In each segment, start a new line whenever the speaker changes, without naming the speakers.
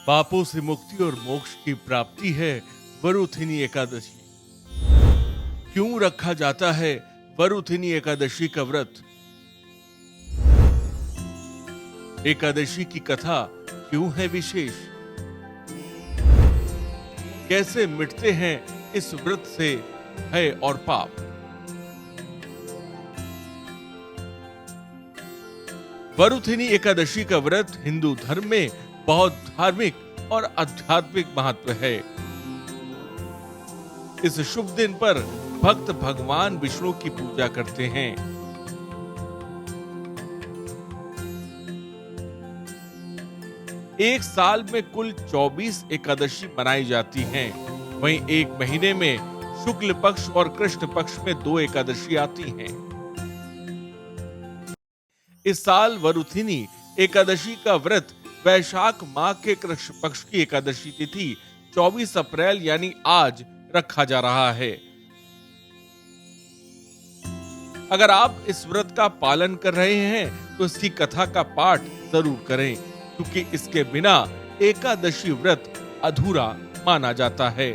पापों से मुक्ति और मोक्ष की प्राप्ति है वरुथिनी एकादशी। क्यों रखा जाता है वरुथिनी एकादशी का व्रत? एकादशी की कथा क्यों है विशेष? कैसे मिटते हैं इस व्रत से भय और पाप? वरुथिनी एकादशी का व्रत हिंदू धर्म में बहुत धार्मिक और आध्यात्मिक महत्व है। इस शुभ दिन पर भक्त भगवान विष्णु की पूजा करते हैं। एक साल में कुल 24 एकादशी मनाई जाती हैं। वहीं एक महीने में शुक्ल पक्ष और कृष्ण पक्ष में 2 एकादशी आती हैं। इस साल वरुथिनी एकादशी का व्रत वैशाख माह के कृष्ण पक्ष की एकादशी तिथि 24 अप्रैल यानी आज रखा जा रहा है। अगर आप इस व्रत का पालन कर रहे हैं तो इसकी कथा का पाठ जरूर करें, क्योंकि इसके बिना एकादशी व्रत अधूरा माना जाता है।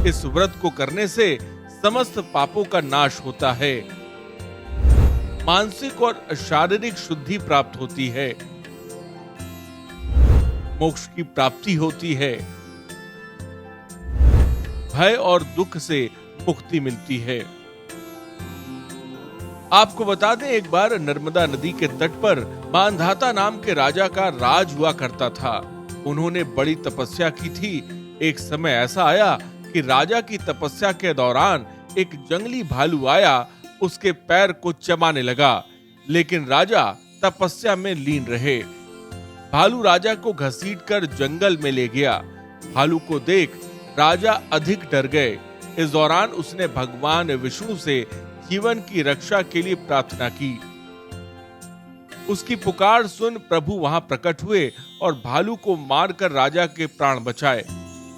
इस व्रत को करने से समस्त पापों का नाश होता है, मानसिक और शारीरिक शुद्धि प्राप्त होती है, मोक्ष की प्राप्ति होती है, भय और दुख से मुक्ति मिलती है। आपको बता दें, एक बार नर्मदा नदी के तट पर मांधाता नाम के राजा का राज हुआ करता था। उन्होंने बड़ी तपस्या की थी। एक समय ऐसा आया कि राजा की तपस्या के दौरान एक जंगली भालू आया, उसके पैर को चबाने लगा, लेकिन राजा तपस्या में लीन रहे। भालू राजा को घसीटकर जंगल में ले गया। भालू को देख राजा अधिक डर गए। इस दौरान उसने भगवान विष्णु से जीवन की रक्षा के लिए प्रार्थना की। उसकी पुकार सुन प्रभु वहां प्रकट हुए और भालू को मारकर राजा के प्राण बचाए।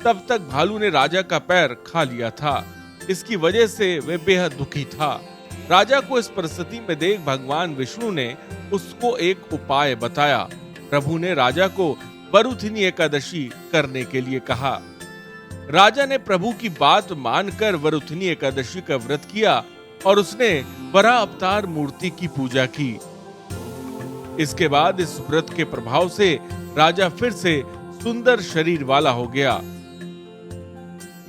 तब तक भालू ने राजा का पैर खा लिया था। इसकी वजह से वे बेहद दुखी था। राजा को इस परिस्थिति में देख भगवान विष्णु ने उसको एक उपाय बताया। प्रभु ने राजा को वरुथिनी एकादशी करने के लिए कहा। राजा ने प्रभु की बात मानकर वरुथिनी एकादशी का व्रत किया और उसने वराह अवतार मूर्ति की पूजा की। इसके बाद इस व्रत के प्रभाव से राजा फिर से सुंदर शरीर वाला हो गया।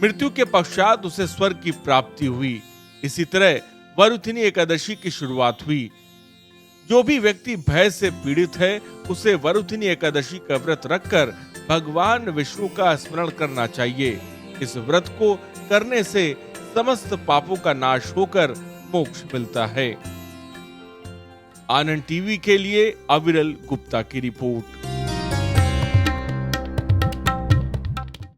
मृत्यु के पश्चात उसे स्वर्ग की प्राप्ति हुई। इसी तरह वरुथिनी एकादशी की शुरुआत हुई। जो भी व्यक्ति भय से पीड़ित है, उसे वरुथिनी एकादशी का व्रत रखकर भगवान विष्णु का स्मरण करना चाहिए। इस व्रत को करने से समस्त पापों का नाश होकर मोक्ष मिलता है। आनंद टीवी के लिए अविरल गुप्ता की रिपोर्ट।